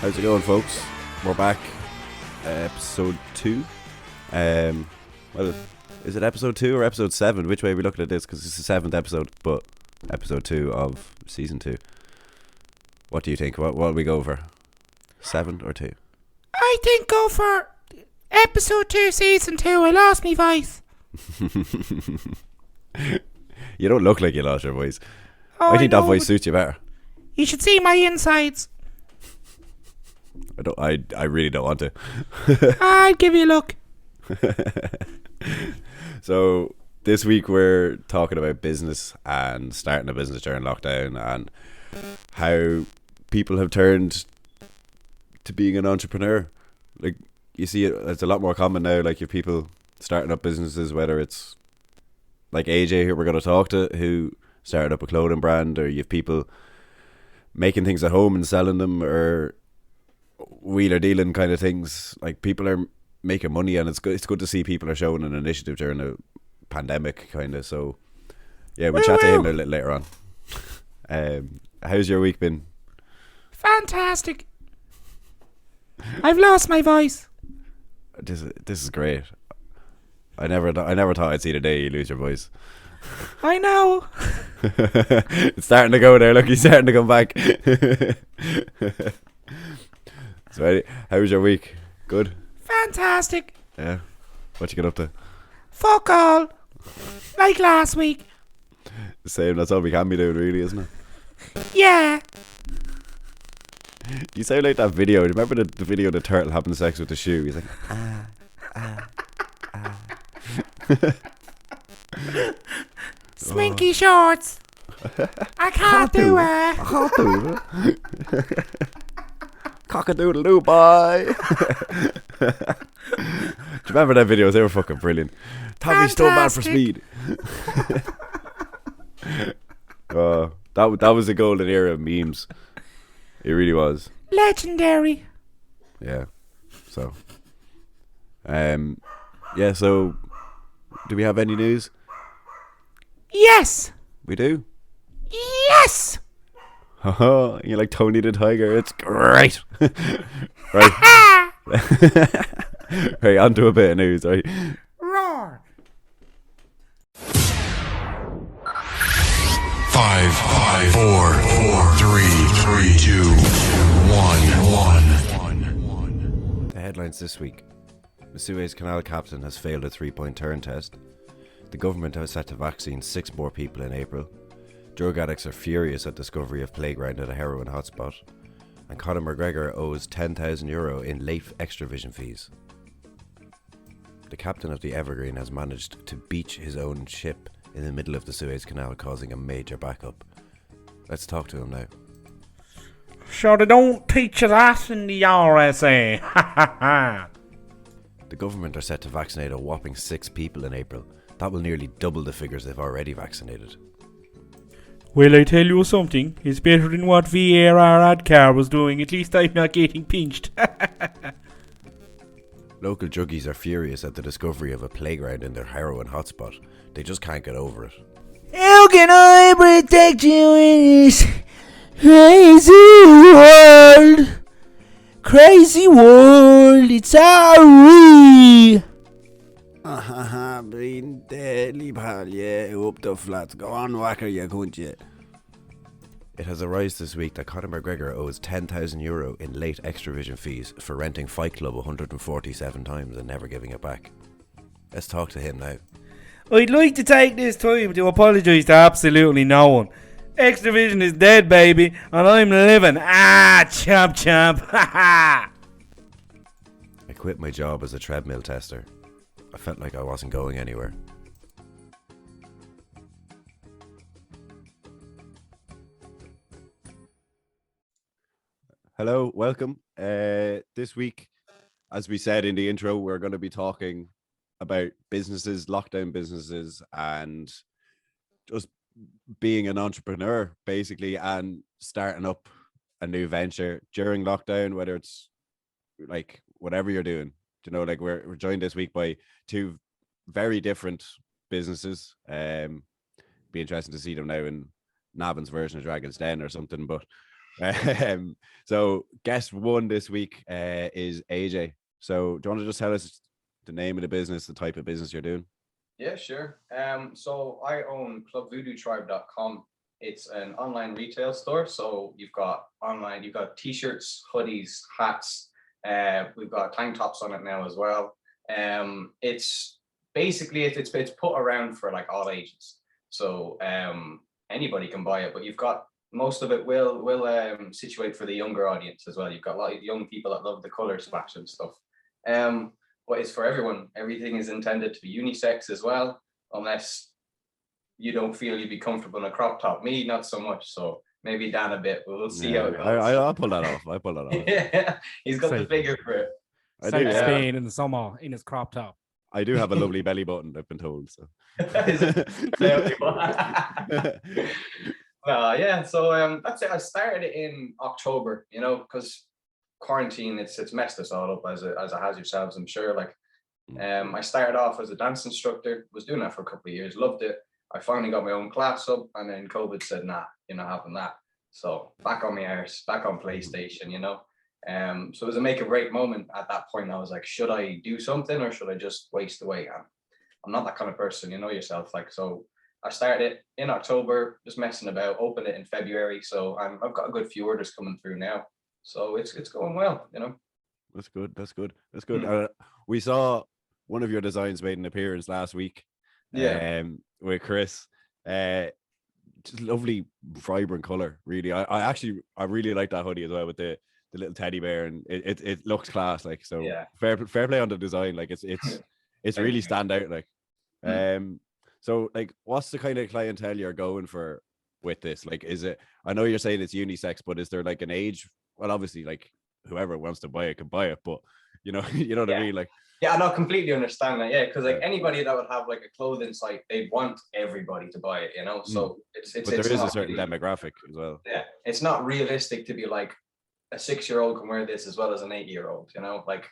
How's it going, folks? We're back, episode 2. Well, is it episode 2 or episode 7? Which way are we looking at this? Because it's the 7th episode, but episode 2 of season 2. What do you think? What will we go for? 7 or 2? I think go for episode 2, season 2. I lost my voice. You don't look like you lost your voice. Oh, I think that voice suits you better. You should see my insides. I really don't want to. I'll give you a look. So this week we're talking about business and starting a business during lockdown and how people have turned to being an entrepreneur. Like, you see it's a lot more common now. Like, you have people starting up businesses, whether it's like AJ, who we're going to talk to, who started up a clothing brand, or you have people making things at home and selling them, or wheeler dealing kind of things. Like, people are making money, and it's good to see people are showing an initiative during a pandemic kind of. So yeah, we'll chat to him a little later on. How's your week been? Fantastic. I've lost my voice. This is great. I never thought I'd see the day you lose your voice. I know. It's starting to go there. Look, he's starting to come back. So, how was your week? Good? Fantastic. Yeah. What you get up to? Fuck all. Like last week. The same. That's all we can be doing, really, isn't it? Yeah. You sound like that video. Remember the video of the turtle having sex with the shoe? He's like, Sminky shorts. I can't do it. I can't do it. Cock-a-doodle-doo, bye. Do you remember that videos? They were fucking brilliant. Tommy's still bad for speed. That was the golden era of memes. It really was. Legendary. Yeah. So. Yeah, so do we have any news? Yes. We do? Yes. You're like Tony the Tiger. It's great. Right. Right, on to a bit of news, right? Roar. 5, 4, 3, 2, 1. The headlines this week. The Suez Canal captain has failed a 3-point turn test. The government has set to vaccine 6 more people in April. Drug addicts are furious at discovery of playground at a heroin hotspot. And Conor McGregor owes €10,000 in late extravision fees. The captain of the Evergreen has managed to beach his own ship in the middle of the Suez Canal, causing a major backup. Let's talk to him now. Sure, they don't teach you that in the RSA. The government are set to vaccinate a whopping 6 people in April. That will nearly double the figures they've already vaccinated. Well, I tell you something. It's better than what VAR Adcar was doing. At least I'm not getting pinched. Local druggies are furious at the discovery of a playground in their heroin hotspot. They just can't get over it. How can I protect you in this crazy world? Crazy world, it's our Been deadly pal, yeah, up the flats. Go on, whacker, you cunt, you. It has arised this week that Conor McGregor owes €10,000 in late extravision fees for renting Fight Club 147 times and never giving it back. Let's talk to him now. I'd like to take this time to apologise to absolutely no one. Extravision is dead, baby, and I'm living. Chomp chomp. I quit my job as a treadmill tester. I felt like I wasn't going anywhere. Hello, welcome. This week, as we said in the intro, we're going to be talking about businesses, lockdown businesses, and just being an entrepreneur, basically, and starting up a new venture during lockdown, whether it's like whatever you're doing. You know, like we're joined this week by 2 very different businesses. Be interesting to see them now in Navan's version of Dragon's Den or something. But So guest one this week is AJ. So do you want to just tell us the name of the business, the type of business you're doing? Yeah, sure. So I own clubvoodootribe.com. It's an online retail store. So you've got t-shirts, hoodies, hats. We've got tank tops on it now as well. It's basically it's put around for like all ages. So anybody can buy it, but you've got most of it will situate for the younger audience as well. You've got a lot of young people that love the color splash and stuff. But it's for everyone. Everything is intended to be unisex as well, unless you don't feel you'd be comfortable in a crop top. Me, not so much. So maybe Dan a bit. We'll see how it goes. I'll pull that off. Yeah, he's got the figure for it. Safe Spain in the summer in his crop top. I do have a lovely belly button, I've been told. So. Yeah. So that's it. I started it in October. Because quarantine, it's messed us all up as it has yourselves, I'm sure. Like, I started off as a dance instructor, was doing that for a couple of years, loved it. I finally got my own class up, and then COVID said, nah, you're not having that. So back on my arse, back on PlayStation, So it was a make or break moment at that point. I was like, should I do something or should I just waste away? I'm not that kind of person, you know yourself. Like, so I started it in October, just messing about, opened it in February. So I've got a good few orders coming through now. So it's going well, That's good. We saw one of your designs made an appearance last week. Yeah. With Chris. Just lovely, vibrant color. Really, I really like that hoodie as well with the little teddy bear, and it looks class. Like, so Yeah. fair play on the design. Like, it's really stand out. Like, so like, what's the kind of clientele you're going for with this? Like, is it? I know you're saying it's unisex, but is there like an age? Well, obviously, like whoever wants to buy it can buy it, but you know what I mean. Like, yeah, I don't completely understand that. Yeah, because like anybody that would have like a clothing site, they'd want everybody to buy it. So it's. But there is a certain demographic as well. Yeah, it's not realistic to be like a 6-year-old can wear this as well as an 8-year-old. Like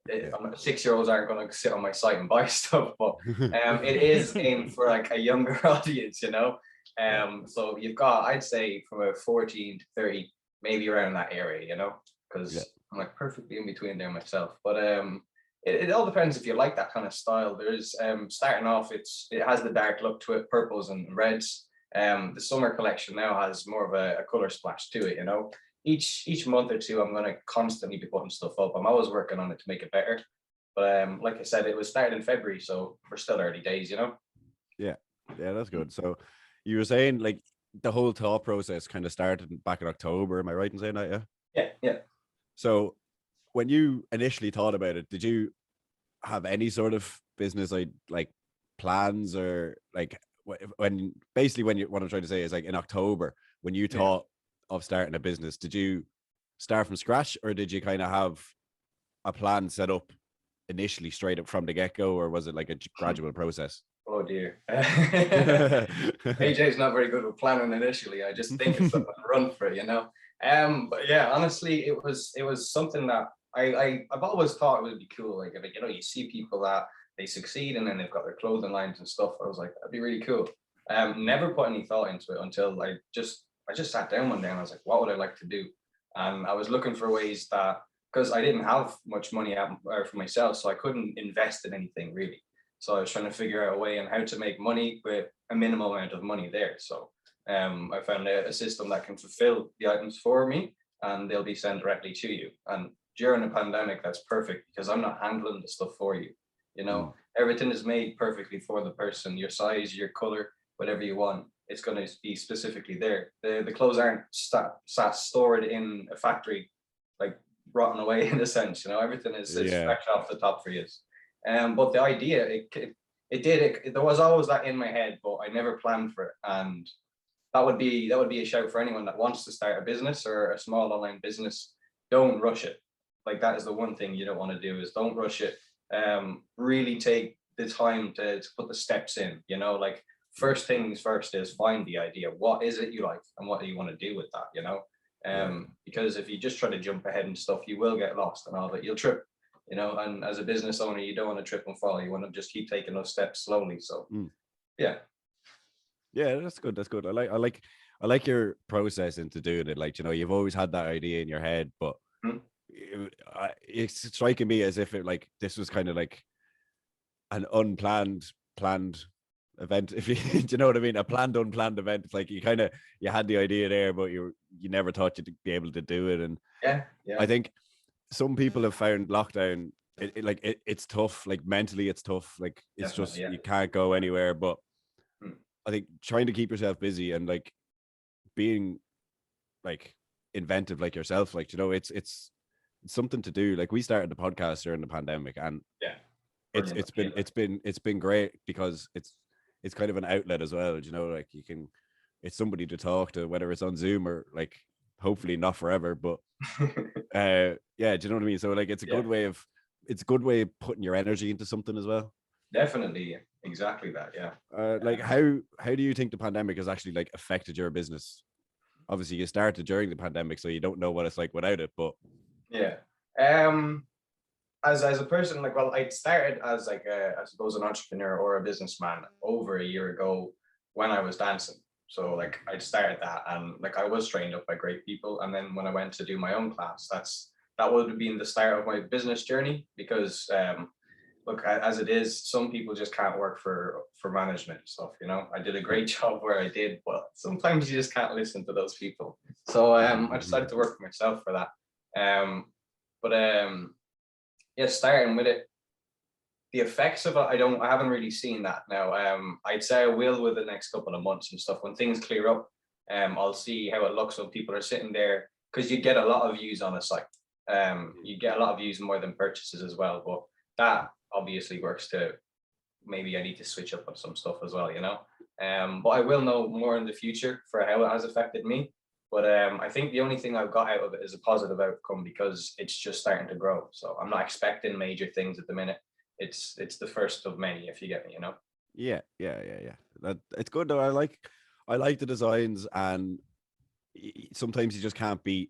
6-year-olds aren't going to sit on my site and buy stuff, but it is aimed for like a younger audience. So you've got, I'd say, from a 14 to 30. Maybe around that area, because I'm like perfectly in between there myself. But it all depends if you like that kind of style. There's starting off, it has the dark look to it, purples and reds. The summer collection now has more of a color splash to it. Each month or two, I'm gonna constantly be putting stuff up. I'm always working on it to make it better. But like I said, it was started in February, so we're still early days. Yeah, that's good. So you were saying like, the whole thought process kind of started back in October. Am I right in saying that? Yeah. So when you initially thought about it, did you have any sort of business like plans, or like what I'm trying to say is, like, in October when you thought of starting a business, did you start from scratch, or did you kind of have a plan set up initially straight up from the get-go, or was it like a gradual process? Oh dear. AJ's not very good with planning initially. I just think it's something to run for, But yeah, honestly, it was something that I've always thought it would be cool. Like, if you see people that they succeed and then they've got their clothing lines and stuff. I was like, that'd be really cool. Never put any thought into it until I just sat down one day and I was like, what would I like to do? And I was looking for ways that, because I didn't have much money for myself, so I couldn't invest in anything really. So I was trying to figure out a way on how to make money with a minimal amount of money there. So I found a system that can fulfill the items for me, and they'll be sent directly to you. And during the pandemic, that's perfect because I'm not handling the stuff for you. Everything is made perfectly for the person, your size, your color, whatever you want. It's going to be specifically there. The clothes aren't stored in a factory, like rotten away in a sense. Everything is fresh off the top for you. But the idea, there was always that in my head, but I never planned for it. And that would be a shout for anyone that wants to start a business or a small online business. Don't rush it. Like, that is the one thing you don't want to do, is don't rush it. Really take the time to put the steps in, like, first things first is find the idea. What is it you like and what do you want to do with that, because if you just try to jump ahead and stuff, you will get lost and all that. You'll trip. And as a business owner, you don't want to trip and fall. You want to just keep taking those steps slowly. So, yeah, that's good. I like I like your process into doing it. Like, you know, you've always had that idea in your head, but it's striking me as if it like this was kind of like an planned event. If you do you know what I mean? A planned, unplanned event. It's like you had the idea there, but you never thought you'd be able to do it. And Yeah. I think some people have found lockdown it's tough. Like mentally, it's tough. Like it's Definitely, just yeah. you can't go anywhere. But Hmm. I think trying to keep yourself busy and like being like inventive, like yourself, like, you know, it's something to do. Like we started the podcast during the pandemic, and Yeah. it's been great because it's kind of an outlet as well. You know, like it's somebody to talk to, whether it's on Zoom or like hopefully not forever, but yeah, do you know what I mean? So like it's a good way of putting your energy into something as well. Definitely, exactly that. Yeah. Like how do you think the pandemic has actually like affected your business? Obviously you started during the pandemic, so you don't know what it's like without it, but Yeah. As a person, like, well, I started as like I suppose an entrepreneur or a businessman over a year ago when I was dancing. So like I started that, and like I was trained up by great people. And then when I went to do my own class, that would have been the start of my business journey. Because look, as it is, some people just can't work for management stuff. You know, I did a great job where I did, but sometimes you just can't listen to those people. So I decided to work for myself for that. But yeah, starting with it, the effects of it, I haven't really seen that now. I'd say I will with the next couple of months and stuff. When things clear up, I'll see how it looks when people are sitting there, because you get a lot of views on a site. You get a lot of views more than purchases as well. But that obviously works to, maybe I need to switch up on some stuff as well, you know. But I will know more in the future for how it has affected me. But I think the only thing I've got out of it is a positive outcome, because it's just starting to grow. So I'm not expecting major things at the minute. It's the first of many, if you get me, you know. yeah. That it's good though. I like the designs, and sometimes you just can't beat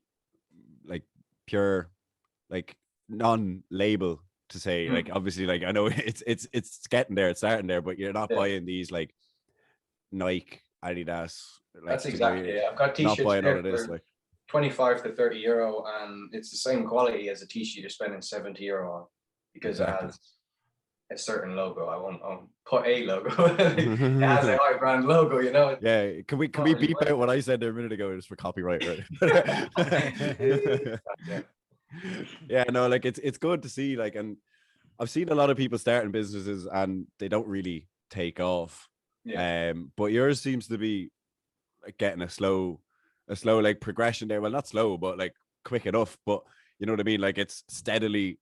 like pure like non-label to say like, obviously, like I know it's getting there, it's starting there, but you're not buying these like Nike, Adidas. Like, that's exactly it. I've got t-shirts not buying all there of this, for like 25 to 30 euro, and it's the same quality as a t-shirt you're spending 70 euro on, because exactly. it has a certain logo. I won't put a logo. It has a high brand logo, you know. Yeah, can we beep out what I said there a minute ago just for copyright, right? Yeah, no, like it's good to see, like, and I've seen a lot of people starting businesses and they don't really take off. Yeah. But yours seems to be like getting a slow like progression there. Well, not slow, but like quick enough. But you know what I mean? Like it's steadily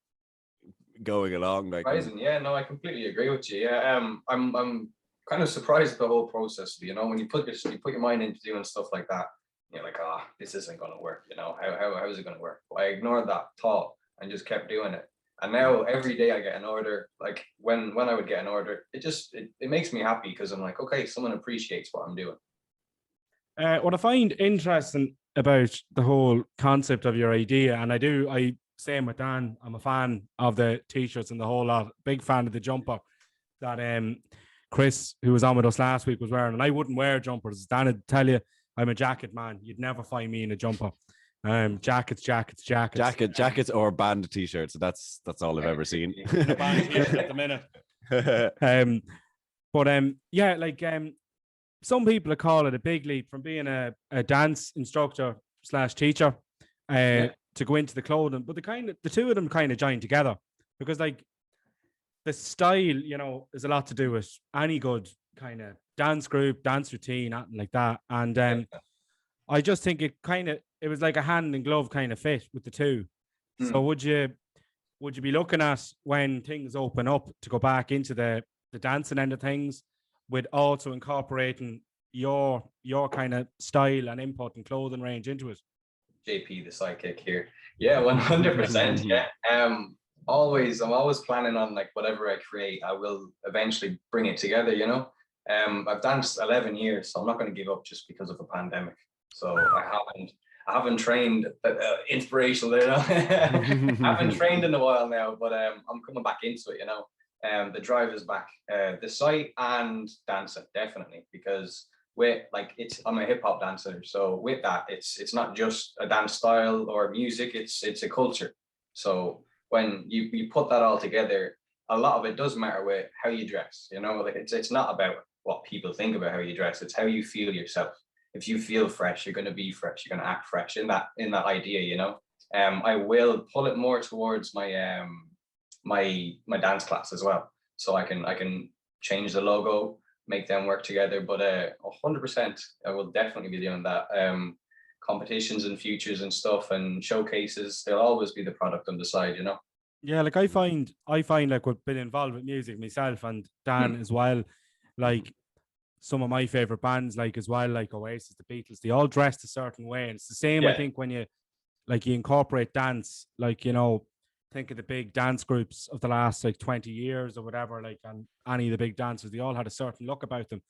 going along. Like, Surprising. Yeah, no, I completely agree with you. Yeah. I'm kind of surprised at the whole process. You know, when you put your mind into doing stuff like that, you're like, this isn't gonna work, you know. How is it gonna work? But I ignored that thought and just kept doing it. And now every day I get an order. Like when I would get an order, it makes me happy, because I'm like, okay, someone appreciates what I'm doing. What I find interesting about the whole concept of your idea, and I same with Dan, I'm a fan of the t-shirts and the whole lot, big fan of the jumper that Chris, who was on with us last week, was wearing. And I wouldn't wear jumpers. Dan would tell you I'm a jacket man. You'd never find me in a jumper. Jackets or band t-shirts. That's all I've ever seen. Band t-shirt at the minute. Yeah, like some people call it a big leap from being a dance instructor / teacher to go into the clothing, but the two of them kind of join together, because like the style, you know, is a lot to do with any good kind of dance group, dance routine, anything like that. And I just think it was like a hand in glove kind of fit with the two. So would you be looking at, when things open up, to go back into the dancing end of things, with also incorporating your kind of style and input and clothing range into it? JP, the sidekick here. Yeah, 100%. Yeah. I'm always planning on, like, whatever I create, I will eventually bring it together, you know. I've danced 11 years, so I'm not going to give up just because of a pandemic. So I haven't trained inspirational, you know. I haven't trained in a while now, but I'm coming back into it, you know. The drive is back. The site and dancing, definitely, because with like I'm a hip hop dancer, so with that, it's not just a dance style or music, it's a culture. So when you put that all together, a lot of it does matter with how you dress. You know, like it's not about what people think about how you dress, it's how you feel yourself. If you feel fresh, you're going to be fresh, you're going to act fresh in that idea, you know. I will pull it more towards my my dance class as well, so I can change the logo, make them work together. But 100%, I will definitely be doing that. Competitions and futures and stuff and showcases, they'll always be the product on the side, you know. Yeah, like I find like we've been involved with music myself and Dan as well. Like some of my favorite bands, like as well, like Oasis, the Beatles, they all dressed a certain way. And it's the same, I think, when you incorporate dance, like, you know, think of the big dance groups of the last like 20 years or whatever, like, and any of the big dancers, they all had a certain look about them.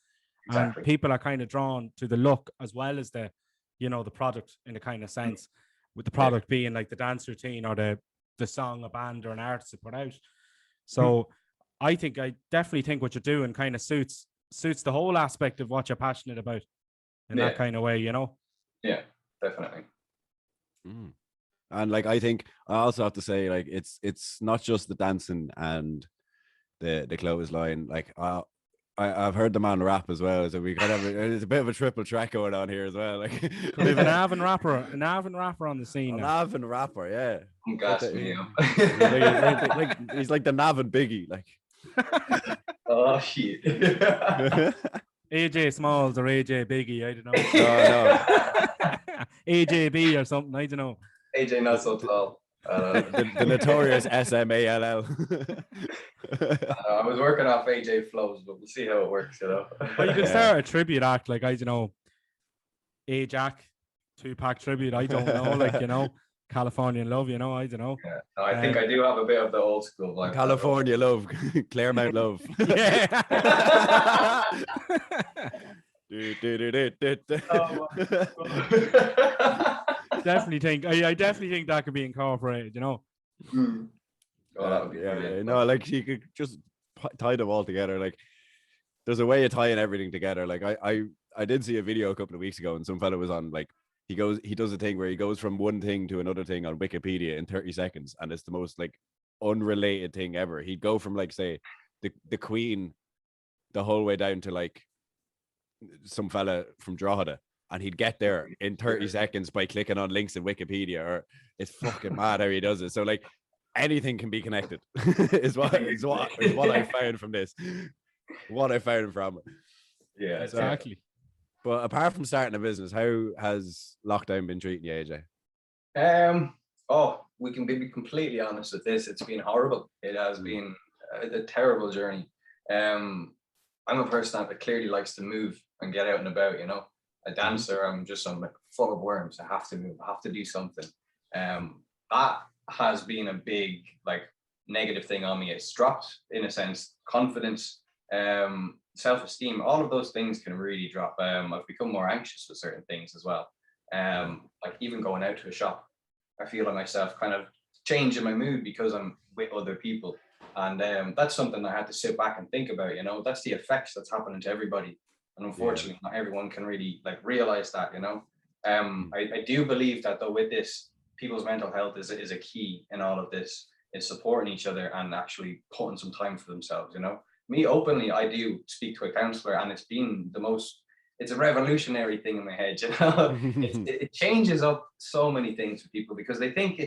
Exactly. And people are kind of drawn to the look as well as the, you know, the product in a kind of sense, with the product being like the dance routine or the song a band or an artist to put out. So I definitely think what you're doing kind of suits the whole aspect of what you're passionate about in that kind of way, you know? Yeah, definitely. And like, I think I also have to say, like, it's not just the dancing and the clothesline. Like, I've heard the man rap as well, so we kind of it's a bit of a triple track going on here as well. Like, we have an Avon rapper on the scene. An Avon rapper, yeah. Gas me up. He's like the Nav and Biggie, like. Oh shit. AJ Smalls or AJ Biggie, I don't know. No. AJB or something, I don't know. AJ not so tall. The notorious SMALL. I was working off AJ flows, but we'll see how it works, you know. Well, you can start a tribute act, like, I don't know, Ajax, Tupac tribute, I don't know, like, you know, Californian Love, you know, I don't know. Yeah. No, I think I do have a bit of the old school vibe. California Love, Claremont Love. Yeah. Definitely think I definitely think that could be incorporated, you know. No, like, you could just tie them all together. Like, there's a way of tying everything together. Like, I did see a video a couple of weeks ago, and some fella was on, like, he does a thing where he goes from one thing to another thing on Wikipedia in 30 seconds, and it's the most like unrelated thing ever. He'd go from, like, say, the Queen the whole way down to like some fella from Drogheda, and he'd get there in 30 seconds by clicking on links in Wikipedia. Or it's fucking mad how he does it. So, like, anything can be connected is what I found from this. What I found from it. Yeah, exactly. But apart from starting a business, how has lockdown been treating you, AJ? We can be completely honest with this. It's been horrible. It has been a terrible journey. I'm a person that clearly likes to move and get out and about, you know. A dancer, I'm like full of worms. I have to move, I have to do something. That has been a big, like, negative thing on me. It's dropped, in a sense, confidence, self-esteem. All of those things can really drop. I've become more anxious with certain things as well. Like, even going out to a shop, I feel like myself kind of changing my mood because I'm with other people. And that's something I had to sit back and think about, you know. That's the effects that's happening to everybody. And unfortunately, not everyone can really, like, realize that, you know. I do believe that, though, with this, people's mental health is a key in all of this. It's supporting each other and actually putting some time for themselves, you know. Me, openly, I do speak to a counselor, and it's been it's a revolutionary thing in my head, you know. It changes up so many things for people because they think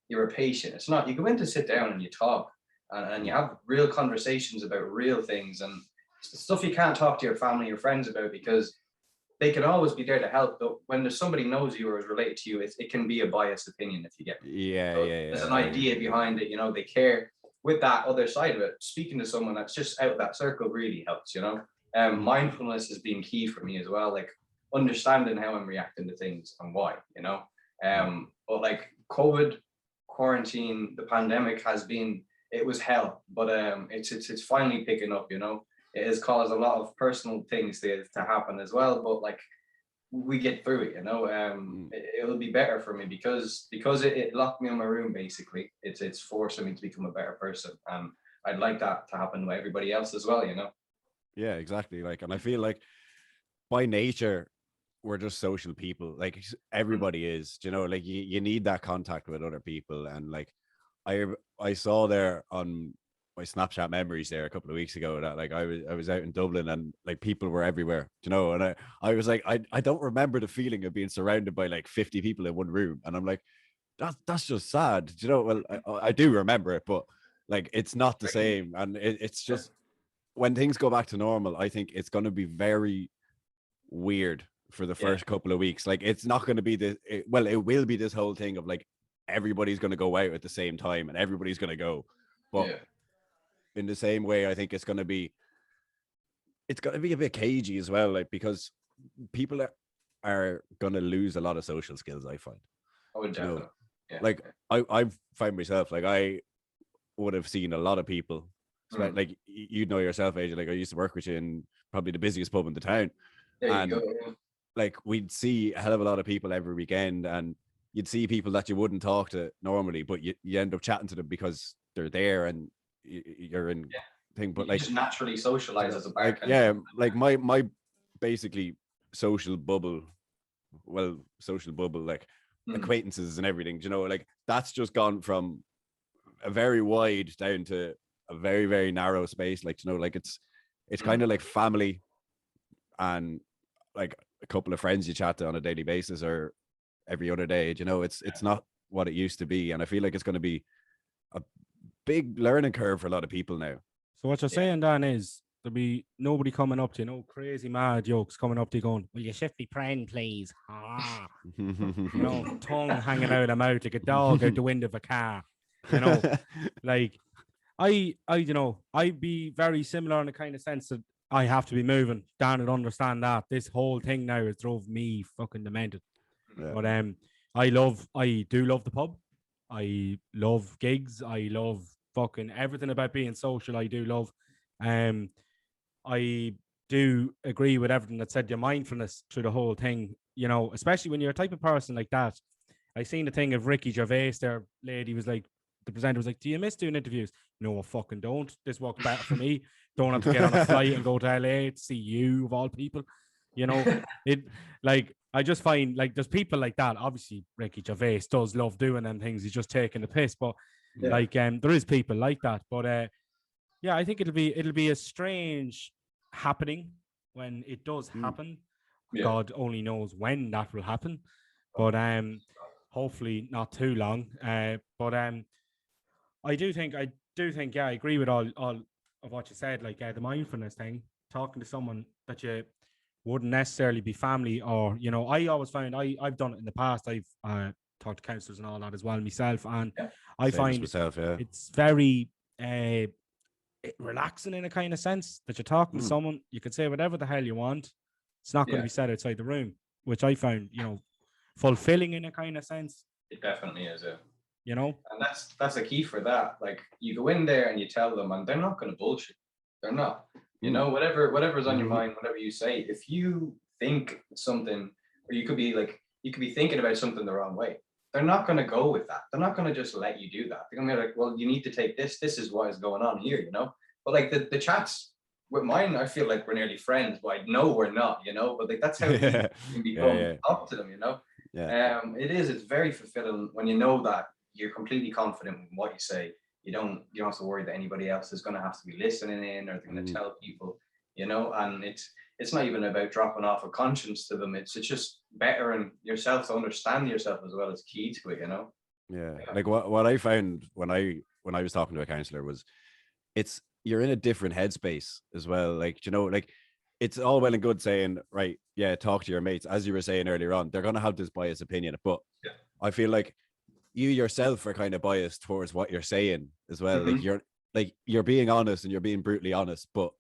you're a patient. It's not. You go in to sit down and you talk and you have real conversations about real things and stuff you can't talk to your family or friends about because they can always be there to help. But when there's somebody knows you or is related to you, it can be a biased opinion, if you get me. There's an idea behind it, you know. They care. With that other side of it, speaking to someone that's just out of that circle really helps, you know. Mindfulness has been key for me as well, like understanding how I'm reacting to things and why, you know. But like COVID, quarantine, the pandemic it was hell, but it's finally picking up, you know. It has caused a lot of personal things to happen as well, but like, we get through it, you know. It'll be better for me because it locked me in my room. Basically, it's forcing me to become a better person, and I'd like that to happen to everybody else as well, you know. Yeah, exactly. Like, and I feel like by nature, we're just social people. Like everybody is, you know, like you need that contact with other people. And like I saw there on my Snapchat memories there a couple of weeks ago that like I was out in Dublin and like people were everywhere, you know, and I was like, I don't remember the feeling of being surrounded by like 50 people in one room. And I'm like, that's just sad. You know, well, I do remember it, but like it's not the same. And it's just when things go back to normal, I think it's going to be very weird for the first couple of weeks. Like it's not going to be it will be this whole thing of like everybody's going to go out at the same time and everybody's going to go, but in the same way, I think it's going to be a bit cagey as well, like because people are going to lose a lot of social skills, I find. Oh, definitely. Like I've found myself, like I would have seen a lot of people, like you know yourself, AJ, like I used to work with you in probably the busiest pub in the town. And like we'd see a hell of a lot of people every weekend, and you'd see people that you wouldn't talk to normally, but you end up chatting to them because they're there and you're in thing. But you like just naturally socialize as a bar. Like my basically social bubble, like acquaintances and everything, you know, like that's just gone from a very wide down to a very, very narrow space. Like, you know, like it's kind of like family and like a couple of friends you chat to on a daily basis or every other day. You know, it's not what it used to be, and I feel like it's going to be a big learning curve for a lot of people now. So what you're saying, Dan, is there'll be nobody coming up to you, no crazy mad jokes coming up to you going, "Will you shift me friend, please?" You know, tongue hanging out of the mouth like a dog out the window of a car. You know, like I you know, I'd be very similar in the kind of sense that I have to be moving. Dan would understand that. This whole thing now has drove me fucking demented. Yeah. But I do love the pub. I love gigs. I love fucking everything about being social. I do love. I do agree with everything that said. Your mindfulness through the whole thing, you know, especially when you're a type of person like that. I seen the thing of Ricky Gervais. Their lady was like, the presenter was like, "Do you miss doing interviews?" No, I fucking don't. This works better for me. Don't have to get on a flight and go to LA to see you of all people. You know, it like I just find like there's people like that. Obviously, Ricky Gervais does love doing them things. He's just taking the piss. But like there is people like that. But yeah, I think it'll be a strange happening when it does happen. God only knows when that will happen. But hopefully not too long. But I do think, yeah, I agree with all of what you said, like the mindfulness thing, talking to someone that you wouldn't necessarily be family or, you know, I always find I've done it in the past. I've talked to counselors and all that as well myself. And I find it's very relaxing in a kind of sense that you're talking to someone, you can say whatever the hell you want. It's not going to be said outside the room, which I found, you know, fulfilling in a kind of sense. It definitely is, you know, and that's a key for that. Like you go in there and you tell them, and they're not going to bullshit. They're not. You know, whatever's on your mind, whatever you say. If you think something, or you could be thinking about something the wrong way, they're not going to go with that. They're not going to just let you do that. They're going to be like, well, you need to take this. This is what is going on here, you know. But like the chats with mine, I feel like we're nearly friends, but I know we're not, you know. But like that's how we can become up to them, you know. It's very fulfilling when you know that you're completely confident in what you say. You don't have to worry that anybody else is going to have to be listening in or they're going to tell people, you know. And it's not even about dropping off a conscience to them. It's just bettering yourself to understand yourself as well as key to it, you know. Like what I found when I was talking to a counselor was you're in a different headspace as well. Like, you know, like it's all well and good saying, right, talk to your mates, as you were saying earlier on. They're going to have this biased opinion, but I feel like you yourself are kind of biased towards what you're saying as well. Like you're being honest and you're being brutally honest, but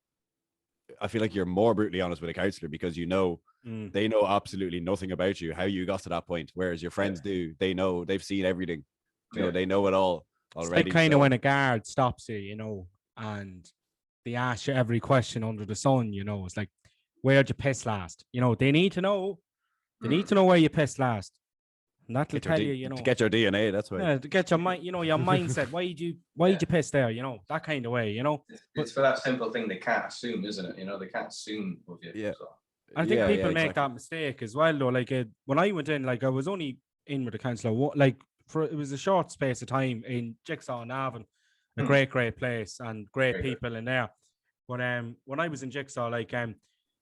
I feel like you're more brutally honest with a counselor because you know they know absolutely nothing about you, how you got to that point, whereas your friends do. They know, they've seen everything, you know, they know it all already. It's like kind of when a guard stops you, you know, and they ask you every question under the sun, you know. It's like, where'd you piss last? You know, they need to know. They need to know where you pissed last. And that'll tell you, you know, to get your DNA. That's why. Yeah, to get your mind, you know, your mindset. Why'd you piss there? You know, that kind of way. You know, it's for that simple thing they can't assume, isn't it? You know, they can't assume of you. Yeah, so. I think people make that mistake as well, though. Like when I went in, like I was only in with the councillor, like it was a short space of time in Jigsaw and Avon, a great place and great people in there. But when I was in Jigsaw, like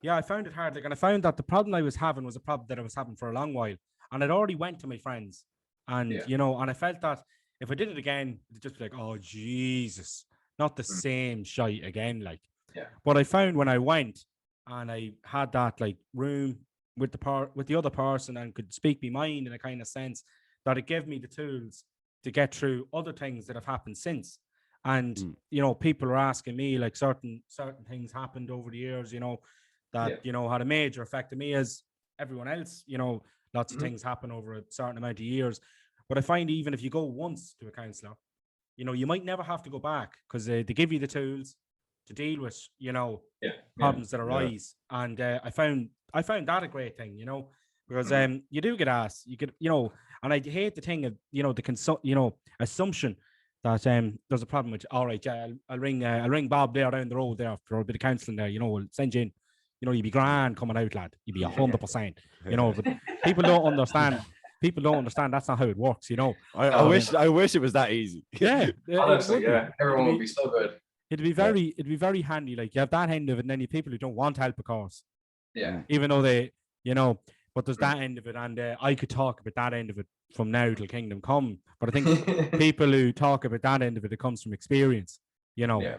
yeah, I found it hard. Like, and I found that the problem I was having was a problem that I was having for a long while, and I'd already went to my friends, and you know, and I felt that if I did it again, it'd just be like, oh Jesus, not the same shite again. Like, but I found when I went and I had that like room with the other person and could speak my mind in a kind of sense, that it gave me the tools to get through other things that have happened since. And you know, people are asking me like certain things happened over the years, you know, that you know had a major effect on me as everyone else. You know, lots of things happen over a certain amount of years. But I find even if you go once to a counsellor, you know, you might never have to go back because they give you the tools to deal with, you know, problems that arise. And I found that a great thing, you know, because you do get asked, you get, you know, and I hate the thing of, you know, the assumption that there's a problem with, all right, I'll ring Bob there down the road there for a bit of counselling there, you know, we'll send you in, you know, you'll be grand coming out, lad, you'll be 100%, you know, but people don't understand. People don't understand that's not how it works, you know. I wish it was that easy. Yeah, honestly, everyone would be so good. It'd be very handy. Like you have that end of it, and then you people who don't want help, of course. Yeah. Even though they, you know, but there's that end of it, and I could talk about that end of it from now till kingdom come. But I think people who talk about that end of it, it comes from experience. You know,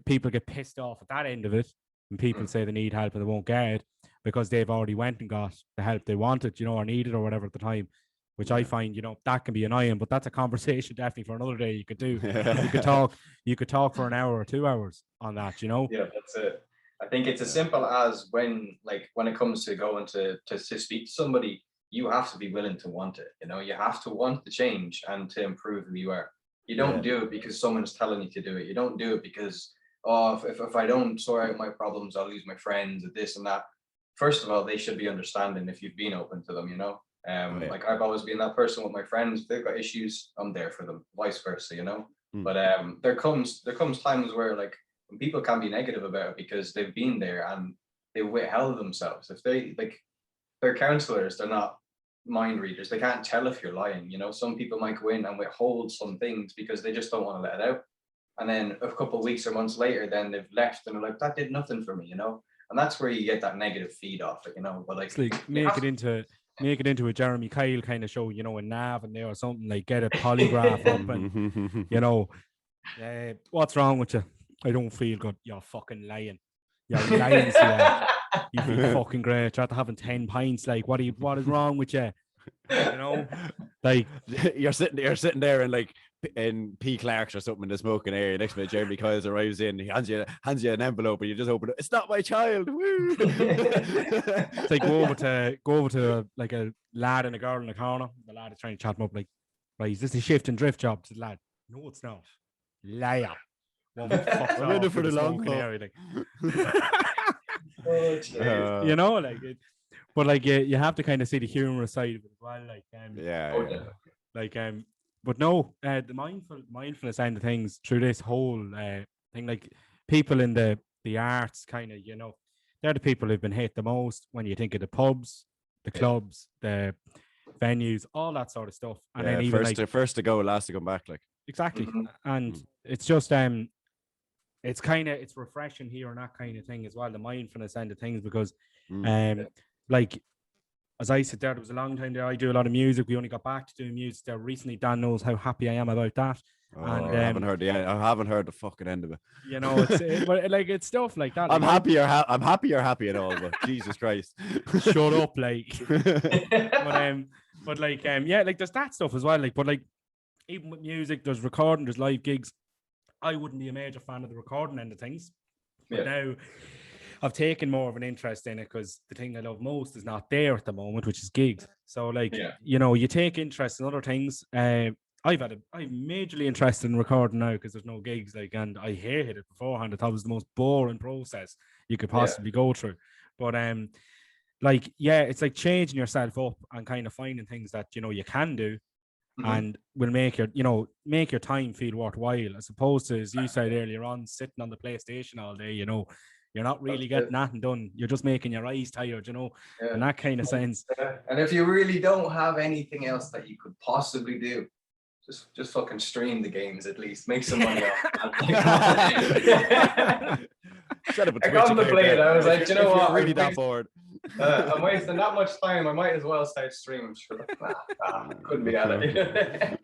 people get pissed off at that end of it, and people say they need help and they won't get it because they've already went and got the help they wanted, you know, or needed or whatever at the time. Which I find, you know, that can be annoying, but that's a conversation definitely for another day. You could do. You could talk for an hour or 2 hours on that, you know. Yeah, that's it. I think it's as simple as when it comes to going to speak to somebody, you have to be willing to want it. You know, you have to want the change and to improve who you are. You don't do it because someone's telling you to do it. You don't do it because, oh, if I don't sort out my problems, I'll lose my friends, this and that. First of all, they should be understanding if you've been open to them, you know. Like I've always been that person with my friends. If they've got issues, I'm there for them, vice versa, you know. But there comes times where like when people can be negative about it because they've been there and they withheld themselves. If they're counselors, they're not mind readers. They can't tell if you're lying, you know. Some people might go in and withhold some things because they just don't want to let it out. And then a couple of weeks or months later, then they've left and they're like, that did nothing for me, you know. And that's where you get that negative feed off it, you know. But like make it into a Jeremy Kyle kind of show, you know, a nav and there or something, like get a polygraph up and, you know, what's wrong with you? I don't feel good. You're fucking lying. You're lying, Sierra. You feel fucking great. You're after having 10 pints. Like, what is wrong with you? You know, like you're sitting there and like in P. Clark's or something in the smoking area next to Jeremy Kyle arrives in, he hands you an envelope and you just open it. It's not my child. Woo! It's like go over to like a lad and a girl in the corner. The lad is trying to chat him up like, right, is this a shift and drift job? To the lad, no, it's not. Liar. Well, I'm in it for the long haul. You know, like it, but like you have to kind of see the humorous side of it as well. Like but no, the mindfulness end of things through this whole thing, like people in the arts, kind of, you know, they're the people who've been hit the most when you think of the pubs, the clubs, the venues, all that sort of stuff. And then even first to go, last to come back, like exactly. And it's just it's refreshing hearing that kind of thing as well, the mindfulness end of things, because like as I said there was a long time there I do a lot of music. We only got back to doing music there recently. Dan knows how happy I am about that. And I haven't heard the fucking end of it. You know, but like it's stuff like that. I'm happy or happy at all, but Jesus Christ. Shut up, like but like yeah, like there's that stuff as well. Like, but like even with music, there's recording, there's live gigs. I wouldn't be a major fan of the recording end of things. But now I've taken more of an interest in it because the thing I love most is not there at the moment, which is gigs. So like, you know, you take interest in other things. I'm majorly interested in recording now because there's no gigs, like, and I hated it beforehand. I thought it was the most boring process you could possibly go through. But like, yeah, it's like changing yourself up and kind of finding things that, you know, you can do and will make your time feel worthwhile, as opposed to, as you said earlier on, sitting on the PlayStation all day, you know, you're not really That's getting nothing done. You're just making your eyes tired, you know, Yeah. in that kind of sense. And if you really don't have anything else that you could possibly do, just fucking stream the games at least. Make some money off. Set up a I Twitch contemplated. account I was there. like, you know If what? you're really that bored. I'm wasting that much time. I might as well start streaming. Sure, couldn't be at it.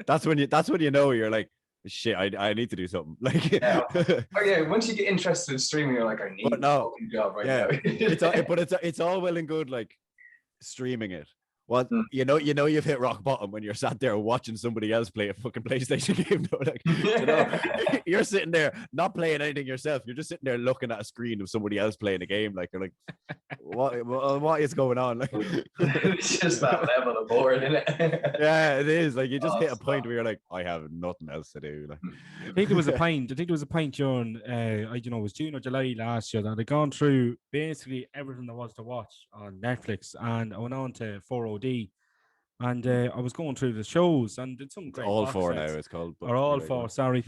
That's when you know you're like, shit, I need to do something. Like, Yeah. Oh yeah, once you get interested in streaming, you're like, I need But a no. fucking job right Yeah. now. it's all well and good, like streaming it. Well, Mm. you know you've hit rock bottom when you're sat there watching somebody else play a fucking PlayStation game. Though. Like, you know, you're sitting there not playing anything yourself. You're just sitting there looking at a screen of somebody else playing a game. Like, you're like, what is going on? Like, It's just that level of bored, isn't it? yeah, it is. Like, you just Oh, hit a point stop. where you're like, I have nothing else to do. Like, I think there was a point. I think there was a point during, I don't know, it was June or July last year that I'd gone through basically everything there was to watch on Netflix, and I went on to 4OD, and I was going through the shows, and did some great. all box four sets. now. It's called. but Or all anyway, four. Sorry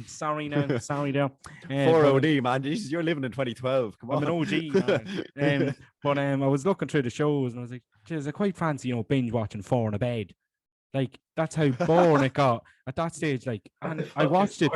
now. Sorry there. Four but OD, man. Jesus, you're living in 2012. Come on. I'm an OG, man. But I was looking through the shows, and I was like, geez, I quite fancy, binge watching Four in a Bed. Like, that's how boring it got at that stage. Like, and I watched it.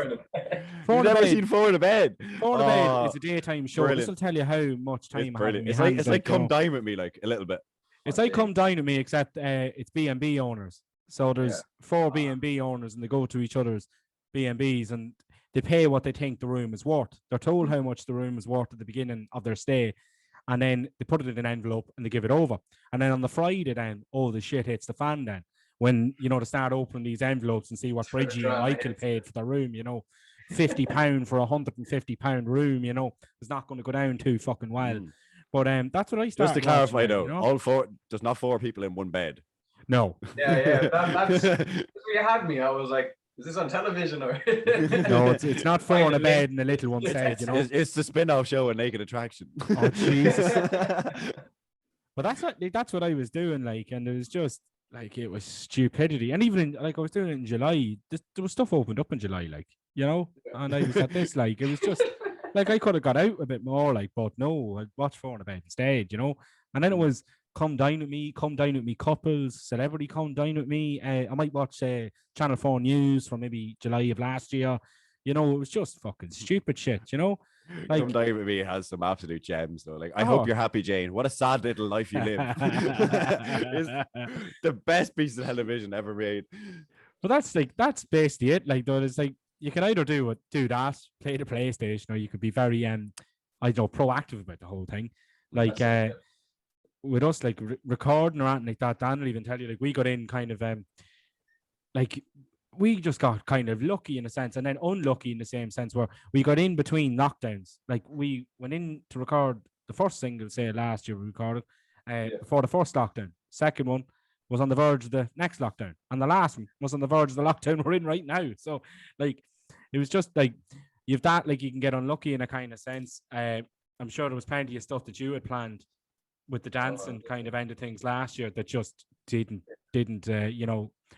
Four You've in a never Bed. seen Four in a Bed. Four in a Bed Oh, is a daytime show. brilliant. This will tell you how much time It's I have in brilliant. my It's hands. like you know. Come Dine With Me, like a little bit. It's like Come Dine With Me, except it's B&B owners. So there's four B&B owners, and they go to each other's B&Bs, and they pay what they think the room is worth. They're told how much the room is worth at the beginning of their stay, and then they put it in an envelope and they give it over. And then on the Friday, then the shit hits the fan. Then when they start opening these envelopes and see what Bridgie and Michael paid for the room, £50 for £150 room, is not going to go down too fucking well. But that's what I started. Just to clarify, watching though, then, all four. There's not four people in one bed. No. Yeah. That's where you had me. I was like, is this on television or? No, it's not Four in a Bed and a little one said, It's the spin-off show of Naked Attraction. Oh Jesus! But that's what I was doing, like, and it was just like, it was stupidity. And even I was doing it in July. There was stuff opened up in July, like, and I was at this, like, it was just like I could have got out a bit more, like, but no, I watched Four in a Bed instead, And then it was Come Dine With Me couples, Celebrity Come Dine With Me. I might watch Channel 4 News from maybe July of last year. It was just fucking stupid shit, Like, Come Dine With Me has some absolute gems, though. Like, I hope you're happy, Jane. What a sad little life you live. It's the best piece of television ever made. But that's basically it. Like, though, it's like you can either do that, play the PlayStation, or you could be very proactive about the whole thing. Like, with us, like, recording or anything like that, Dan will even tell you, like, we got in kind of like, we just got kind of lucky in a sense, and then unlucky in the same sense, where we got in between lockdowns. Like, we went in to record the first single, say last year we recorded before the first lockdown. Second one was on the verge of the next lockdown, and the last one was on the verge of the lockdown we're in right now. So, like, it was just like, you've that, like, you can get unlucky in a kind of sense. I'm sure there was plenty of stuff that you had planned with the dancing kind of end of things last year that just didn't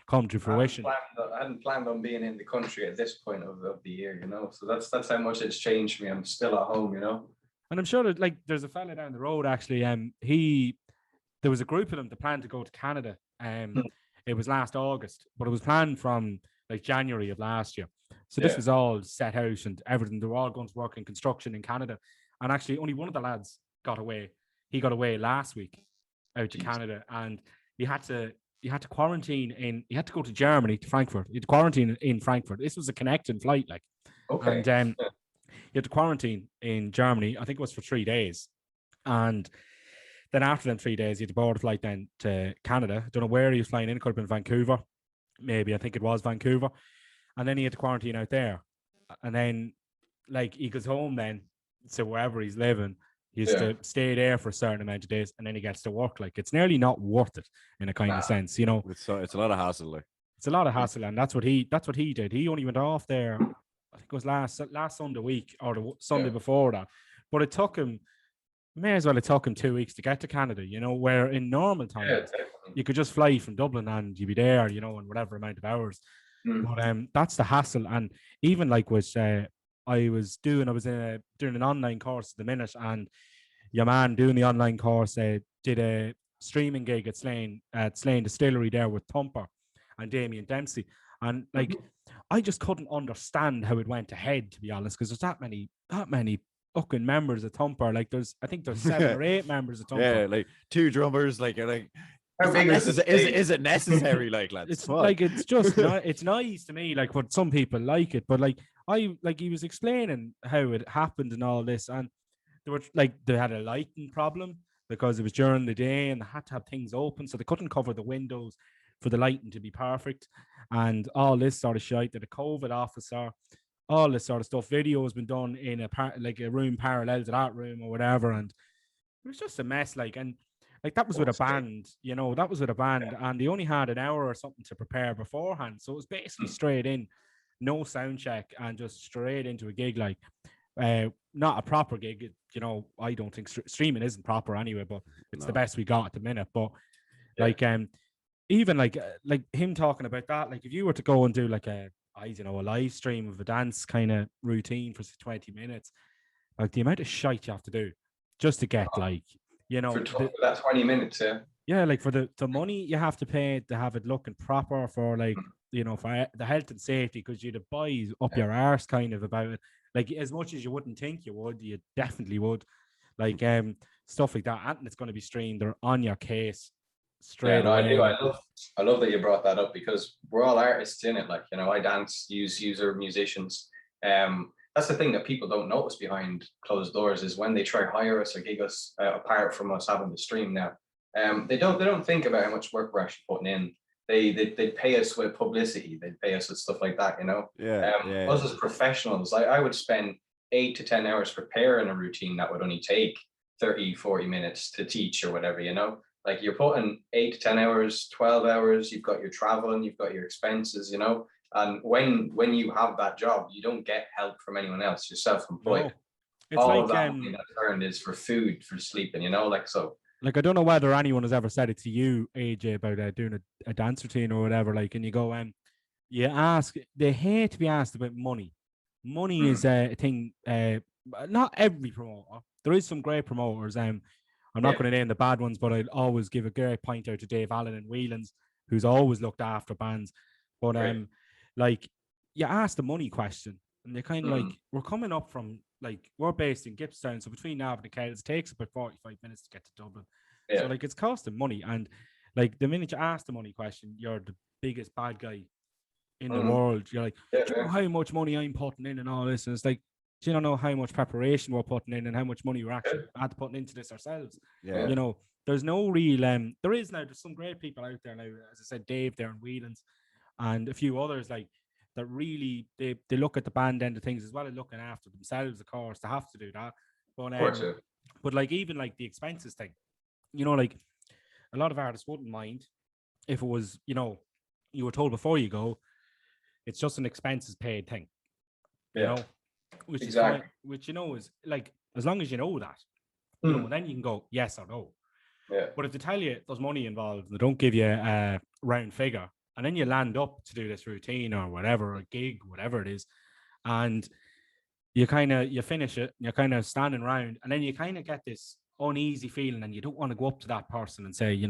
come to fruition. I hadn't planned on being in the country at this point of the year, So that's how much it's changed me. I'm still at home, And I'm sure that, like, there's a fella down the road actually. There was a group of them that planned to go to Canada. It was last August, but it was planned from like January of last year. So this was all set out and everything. They were all going to work in construction in Canada. And actually, only one of the lads got away. He got away last week out to Canada, and he had to quarantine he had to go to Germany, to Frankfurt. He had to quarantine in Frankfurt. This was a connecting flight, like. Okay. And he had to quarantine in Germany. I think it was for 3 days. And then after them 3 days, he had to board a flight then to Canada. I don't know where he was flying in. It could have been Vancouver. Maybe, I think it was Vancouver. And then he had to quarantine out there. And then, like, he goes home then to wherever he's living. He has to stay there for a certain amount of days, and then he gets to work. Like, it's nearly not worth it in a kind of sense, It's a lot of hassle, like. It's a lot of hassle, and that's what he did. He only went off there, I think it was last Sunday week or the Sunday before that. But it took him, may as well have took him 2 weeks to get to Canada, where in normal times you could just fly from Dublin and you'd be there, in whatever amount of hours. But that's the hassle. And even like with I was doing an online course at the minute, and your man doing the online course did a streaming gig at Slane Distillery there with Thumper and Damien Dempsey. And like, I just couldn't understand how it went ahead, to be honest, because there's that many fucking members of Thumper. Like, I think there's 7 or 8 members of Thumper. Yeah, like 2 drummers. Like you're like, How big is the stage? is it necessary? Like, lads, It's come on. like, it's just it's nice to me, like, but some people like it. But like, he was explaining how it happened and all this, and they had a lighting problem because it was during the day and they had to have things open, so they couldn't cover the windows for the lighting to be perfect, and all this sort of shite. That a COVID officer, all this sort of stuff. Video has been done in a room parallel to that room or whatever, and it was just a mess. Like, and like, that was with a band, and they only had an hour or something to prepare beforehand, so it was basically straight in, no sound check, and just straight into a gig. Like, not a proper gig, I don't think streaming isn't proper anyway, but it's the best we got at the minute. But like, even like him talking about that, like, if you were to go and do like a live stream of a dance kind of routine for 20 minutes, like, the amount of shite you have to do just to get for that 20 minutes, like, for the money you have to pay to have it looking proper, for like, for the health and safety, because you'd have boys up your arse kind of about it, like, as much as you wouldn't think you definitely would, like, stuff like that. And it's going to be streamed, they're on your case straight away. I love that you brought that up, because we're all artists in it. Like, I dance, user musicians. That's the thing that people don't notice behind closed doors, is when they try hire us or gig us apart from us having the stream now. They don't think about how much work we're actually putting in. They pay us with publicity, they pay us with stuff like that, Us as professionals, I would spend 8 to 10 hours preparing a routine that would only take 30-40 minutes to teach or whatever, like, you're putting 8 to 10 hours, 12 hours, you've got your traveling, you've got your expenses, and when you have that job, you don't get help from anyone else, you're self-employed. No. It's all like, of that money that's earned is for food, for sleeping, like, so. Like, I don't know whether anyone has ever said it to you, AJ, about doing a dance routine or whatever. Like, and you go, they hate to be asked about money. Money is a thing. Not every promoter. There is some great promoters. I'm not going to name the bad ones, but I'd always give a great point out to Dave Allen and Whelan's, who's always looked after bands. But like, you ask the money question, and they're kind of like, we're coming up from, like, we're based in Gippsland, so between Navan and Kells, it takes about 45 minutes to get to Dublin. So like, it's costing money, and like, the minute you ask the money question, you're the biggest bad guy in the world. You're like, do you know how much money I'm putting in and all this? And it's like, do you don't know how much preparation we're putting in and how much money we're actually putting into this ourselves? There's no real there's some great people out there now, as I said, Dave there and Whelan's and a few others, like, that really they look at the band end of things, as well as looking after themselves. Of course, they have to do that. But like, even like the expenses thing, like, a lot of artists wouldn't mind if it was, you were told before you go, it's just an expenses paid thing. Which exactly. is fine, which is like, as long as you know that, then you can go yes or no. But if they tell you there's money involved and they don't give you a round figure, and then you land up to do this routine or whatever, a gig, whatever it is, and you finish it, and you're kind of standing around, and then you kind of get this uneasy feeling, and you don't want to go up to that person and say,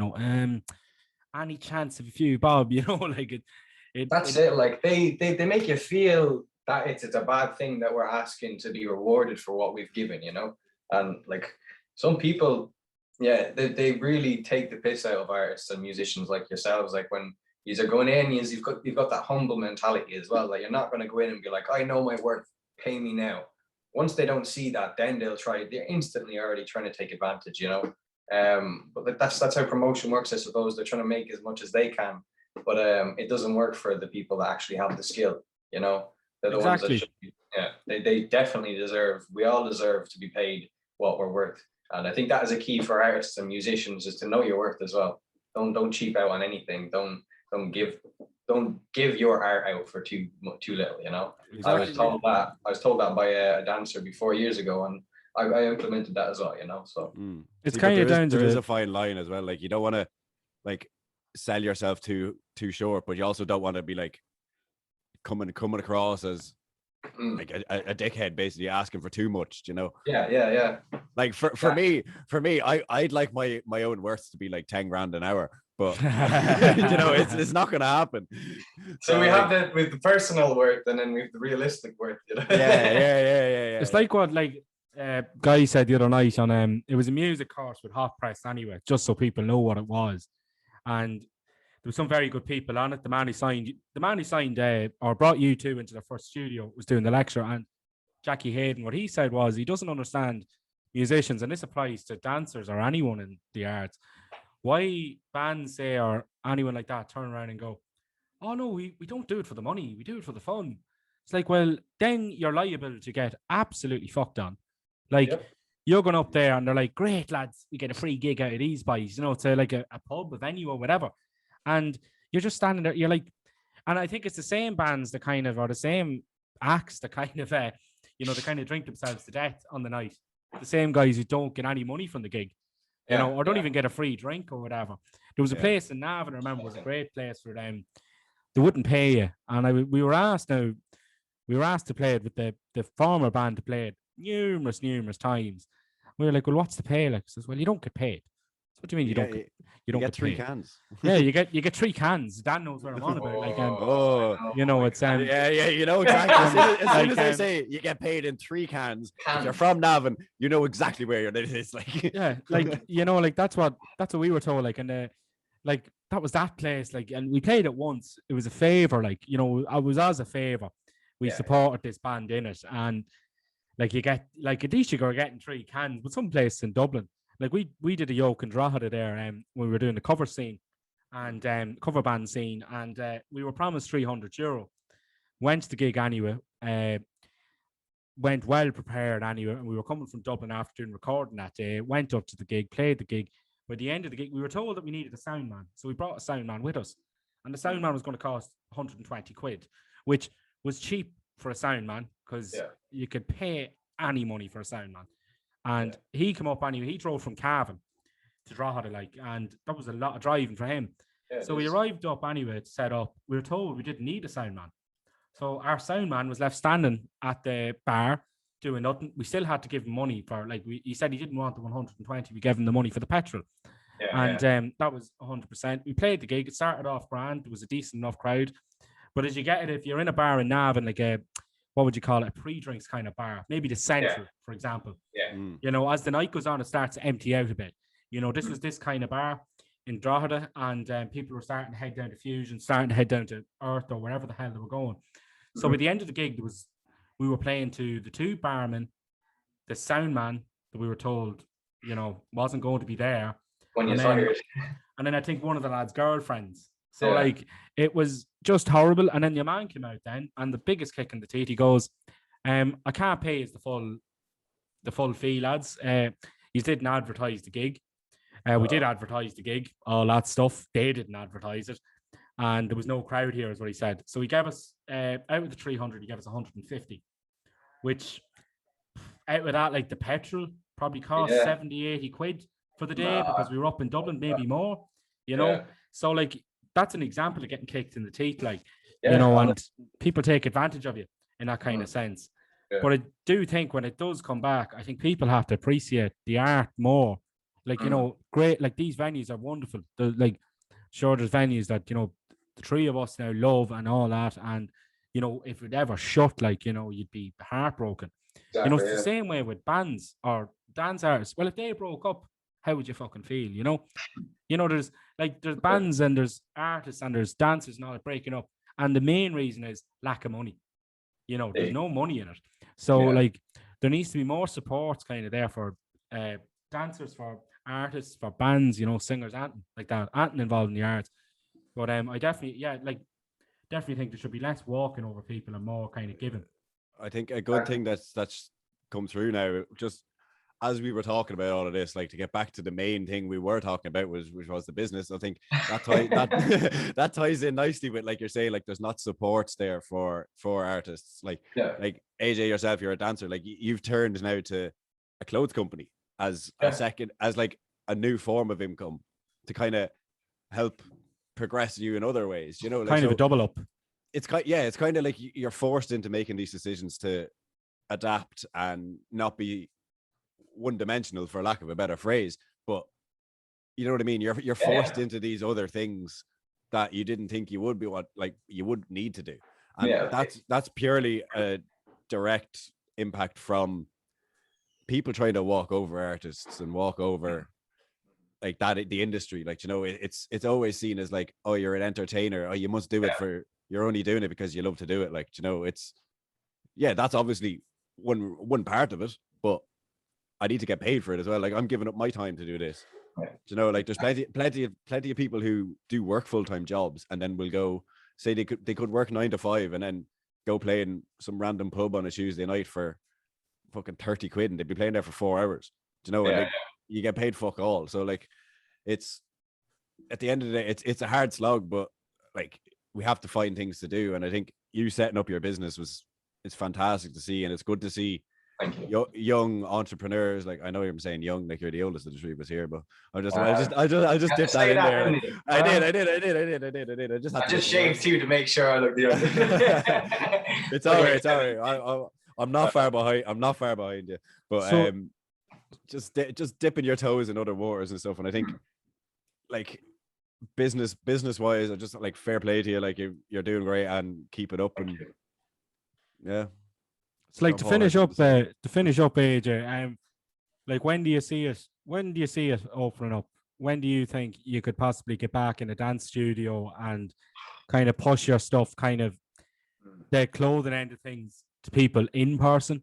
any chance of a few bob, like that's it. Like, they make you feel that it's a bad thing that we're asking to be rewarded for what we've given, and like, some people, they really take the piss out of artists and musicians like yourselves. Like, when you're going in, you've got that humble mentality as well. Like, you're not going to go in and be like, I know my worth, pay me now. Once they don't see that, then they're instantly already trying to take advantage, but that's how promotion works, I suppose. They're trying to make as much as they can, but it doesn't work for the people that actually have the skill, they're the ones that should be, they definitely we all deserve to be paid what we're worth. And I think that is a key for artists and musicians, is to know your worth as well. Don't cheap out on anything. Don't give your art out for too little, Exactly. I was told that by a dancer before years ago, and I implemented that as well, so it's kind of down to there is a fine line as well. Like, you don't want to like sell yourself too short, but you also don't want to be like coming across as like a dickhead basically asking for too much, you know. Yeah. Like for me, I'd like my own worth to be like 10 grand an hour, but you know, it's not gonna happen. So we have that with the personal worth, and then we have the realistic worth. You know? Yeah. It's like what Guy said the other night on it was a music course with hot press anyway, just so people know what it was. And there were some very good people on it. The man who signed or brought you two into the first studio was doing the lecture, and Jackie Hayden, what he said was he doesn't understand musicians, and this applies to dancers or anyone in the arts, why bands say or anyone like that turn around and go, oh no, we don't do it for the money, we do it for the fun. It's like, well, then you're liable to get absolutely fucked on. Like, you're going up there and they're like, great lads, we get a free gig out of these boys, you know, to like a pub, a venue or whatever. And you're just standing there, you're like, and I think it's the same bands that kind of, or the same acts that kind of, you know, they kind of drink themselves to death on the night. The same guys who don't get any money from the gig, you know, or don't even get a free drink or whatever. There was a place in Navan, I remember, was a great place for them. They wouldn't pay you. And we were asked to play it with the former band to play it numerous times. We were like, well, what's the pay? Like, says, well, you don't get paid. So what do you mean you don't get 3 paid? cans? Yeah, you get 3 cans. Dan knows what I'm on about. Like, you know, it's yeah, you know exactly. As soon as they say you get paid in 3 cans, if you're from Navan, you know exactly where it is. Like, yeah, like, you know, like that's what we were told. Like, and like that was that place. Like, and we played it once. It was a favor. Like, you know, I was as a favor. We supported this band in it, and like you get, like, at least you're getting 3 cans. But some place in Dublin, like we did a yoke and Drogheda there when we were doing the cover scene and cover band scene, and we were promised €300. Went to the gig anyway. Went well prepared anyway, and we were coming from Dublin after doing recording that day. Went up to the gig, played the gig. By the end of the gig, we were told that we needed a sound man, so we brought a sound man with us, and the sound man was going to cost 120 quid, which was cheap for a sound man because you could pay any money for a sound man. And he came up anyway. He drove from Cavan to Drogheda, like, and that was a lot of driving for him. So we arrived up anyway to set up. We were told we didn't need a sound man. So our sound man was left standing at the bar doing nothing. We still had to give him money for, like, he said he didn't want the 120. We gave him the money for the petrol. That was 100%. We played the gig. It started off grand. It was a decent enough crowd. But as you get it, if you're in a bar in Navan, like what would you call it? A pre-drinks kind of bar, maybe the Central, for example. You know, as the night goes on, it starts to empty out a bit. You know, this was this kind of bar in Drogheda, and people were starting to head down to Fusion, starting to head down to Earth or wherever the hell they were going. So by the end of the gig, we were playing to the 2 barmen, the sound man that we were told, you know, wasn't going to be there. And then I think one of the lads' girlfriends. So like, it was just horrible. And then your man came out then, and the biggest kick in the teeth, he goes, I can't pay us the full fee, lads. You didn't advertise the gig. We did advertise the gig, all that stuff. They didn't advertise it. And there was no crowd here, is what he said. So he gave us, out of the 300, he gave us 150, which out of that, like, the petrol probably cost 70, 80 quid for the day because we were up in Dublin, maybe more, you know? So, like, that's an example of getting kicked in the teeth, like, you know, and people take advantage of you in that kind of sense. But I do think when it does come back, I think people have to appreciate the art more. Like, you know, great, like, these venues are wonderful. They're, like, sure, there's venues that, you know, the 3 of us now love and all that. And, you know, if it ever shut, like, you know, you'd be heartbroken. You know, it's the same way with bands or dance artists. Well, if they broke up, how would you fucking feel, you know? You know, there's bands and there's artists and there's dancers and all that breaking up. And the main reason is lack of money. You know, there's no money in it. So, like, there needs to be more support kind of there for dancers, for artists, for bands, you know, singers, anything like that, anything involved in the arts. But I definitely think there should be less walking over people and more kind of giving. I think a good thing that's come through now, just as we were talking about all of this, like, to get back to the main thing we were talking about, which was the business. I think that ties in nicely with, like you're saying, like, there's not supports there for artists. Like AJ, yourself, you're a dancer. Like, you've turned now to a clothes company as like a new form of income to kind of help progress you in other ways. You know, like, kind of a double up. it's kind of like you're forced into making these decisions to adapt and not be one-dimensional, for lack of a better phrase. But you know what I mean? You're forced into these other things that you didn't think you would be you would need to do. And that's purely a direct impact from people trying to walk over artists and walk over like that, the industry. Like, you know, it's always seen as like, oh, you're an entertainer, oh, you must do it you're only doing it because you love to do it. Like, you know, that's obviously one part of it, but I need to get paid for it as well. Like, I'm giving up my time to do this. You know, like there's plenty of people who do work full-time jobs and then will go say they could work 9 to 5 and then go play in some random pub on a Tuesday night for fucking 30 quid and they'd be playing there for 4 hours. You know, and like, you get paid fuck all. So like, it's at the end of the day, it's a hard slog, but like we have to find things to do. And I think you setting up your business it's fantastic to see, and it's good to see young entrepreneurs. Like, I know you're saying young, like you're the oldest of the three of us here, but I just dipped that in there. I just shaved too to make sure I look young. It's all right. I'm not far behind you, but just dipping your toes in other waters and stuff. And I think like business wise, I just like fair play to you. Like you're doing great and keep it up. And yeah. It's like to finish up, AJ. Like when do you see it opening up? When do you think you could possibly get back in a dance studio and kind of push your stuff, kind of the clothing end of things to people in person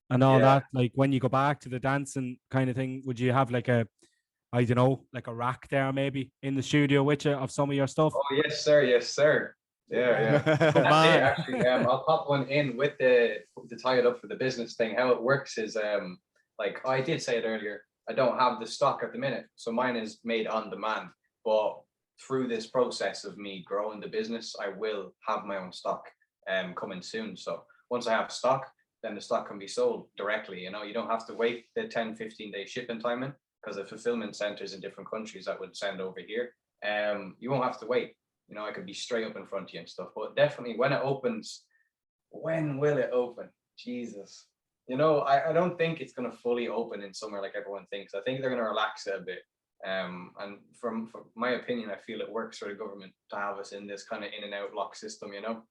and all that? Like when you go back to the dancing kind of thing, would you have like a rack there maybe in the studio with you of some of your stuff? Oh yes, sir. Yeah. That's it, actually. I'll pop one in with the tie it up for the business thing. How it works is like I did say it earlier, I don't have the stock at the minute, so mine is made on demand. But through this process of me growing the business, I will have my own stock coming soon. So once I have stock, then the stock can be sold directly. You know, you don't have to wait the 10-15 day shipping time in, because the fulfillment centers in different countries that would send over here. You won't have to wait. You know, I could be straight up in front of you and stuff. But definitely when it opens, when will it open? Jesus. You know, I don't think it's going to fully open in somewhere like everyone thinks. I think they're going to relax it a bit. And from my opinion, I feel it works for the government to have us in this kind of in and out lock system, you know.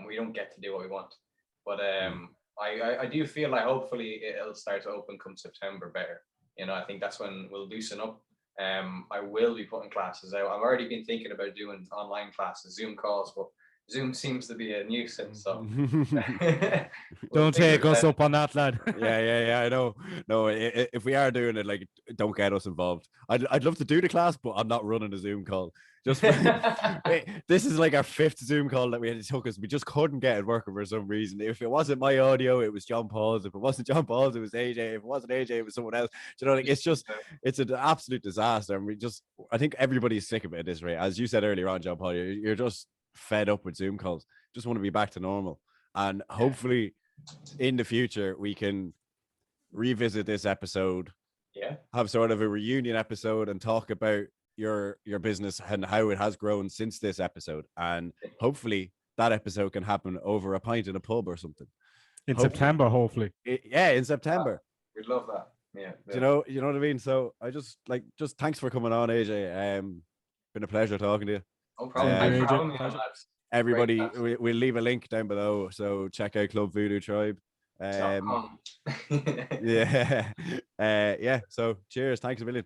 We don't get to do what we want. But I do feel like hopefully it'll start to open come September better. You know, I think that's when we'll loosen up. I will be putting classes out. I've already been thinking about doing online classes, Zoom calls, but Zoom seems to be a nuisance. So don't take us up on that, lad. Yeah. I know. No, if we are doing it, like, don't get us involved. I'd love to do the class, but I'm not running a Zoom call. Just this is like our 5th Zoom call that we had to took us. We just couldn't get it working for some reason. If it wasn't my audio, it was John Paul's. If it wasn't John Paul's, it was AJ. If it wasn't AJ, it was someone else. You know, like it's an absolute disaster. And I think everybody's sick of it at this rate. As you said earlier on, John Paul, you're just fed up with Zoom calls. Just want to be back to normal. And hopefully in the future we can revisit this episode. Have sort of a reunion episode and talk about your business and how it has grown since this episode, and hopefully that episode can happen over a pint in a pub or something in September. Hopefully, in September. We'd love that. Yeah. You know what I mean. So I just thanks for coming on, AJ. Been a pleasure talking to you. No problem. Everybody, we'll leave a link down below, so check out Club Voodoo Tribe. So cheers, thanks a million.